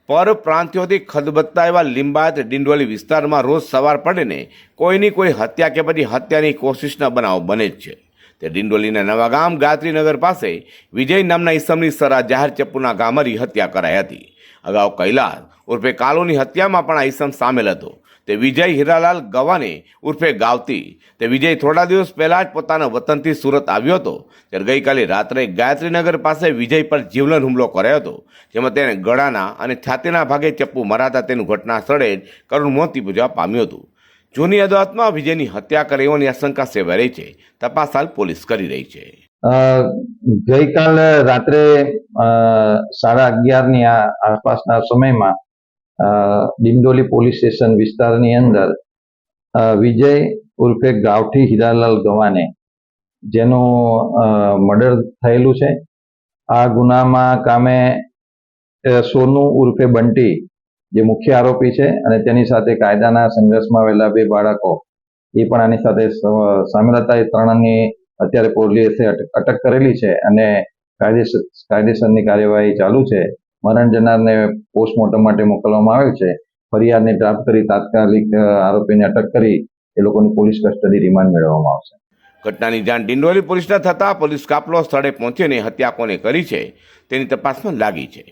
પરપ્રાંતિયોથી ખદબદતા એવા લિંબાયત ડિંડોલી વિસ્તારમાં રોજ સવાર પડે કોઈની કોઈ હત્યા કે પછી હત્યાની કોશિશના બનાવ બને જ છે. તે ડિંડોલીના નવાગામ ગાયત્રીનગર પાસે વિજય નામના ઈસમની સરા જાહેર ચપ્પુના ઘા મારી હત્યા કરાઈ હતી. અગાઉ કૈલાસ ઉર્ફે કાલુની હત્યામાં પણ આ ઈસમ સામેલ હતો. તે વિજય હીરાલાલ ગવાને ઉર્ફે ગાવતી. તે વિજય થોડા દિવસ પહેલા જ પોતાના વતનથી સુરત આવ્યો હતો. ત્યારે ગઈકાલે રાત્રે ગાયત્રીનગર પાસે વિજય પર જીવલેણ હુમલો કર્યો હતો, જેમાં તેને ગળાના અને છાતીના ભાગે ચપ્પુ મરાતા તેનું ઘટના સ્થળે જ કરુણ મોત નીપજવા પામ્યું હતું. જૂની અદાલતમાં વિજયની હત્યા કરી હોવાની આશંકા સેવાઈ રહી છે. તપાસ હાલ પોલીસ કરી રહી છે. ગઈકાલે રાત્રે 11:30ની આસપાસના સમયમાં ડિંડોલી પોલીસ સ્ટેશન વિસ્તારની અંદર વિજય ઉર્ફે ગાવઠી હીરાલાલ ગવાને જેનું મર્ડર થયેલું છે. આ ગુનામાં કામે સોનુ ઉર્ફે બંટી જે મુખ્ય આરોપી છે અને તેની સાથે કાયદાના સંઘર્ષમાં આવેલા 2 બાળકો એ પણ આની સાથે સામેલ હતા. એ ત્રણની અત્યારે પોલીસે અટક કરેલી છે અને કાયદેસરની કાર્યવાહી ચાલુ છે. મરણ જનારને પોસ્ટમોર્ટમ માટે મોકલવામાં આવ્યો છે. ફરિયાદને ડ્રાફ્ટ કરી તાત્કાલિક આરોપીને અટક કરી એ લોકોની પોલીસ કસ્ટડી રિમાન્ડ મેળવવામાં આવશે. ઘટનાની જાણ ડિંડોલી પોલીસના થતાં પોલીસ કાફલો સ્થળે પહોંચીને હત્યા કોને કરી છે તેની તપાસમાં લાગી છે.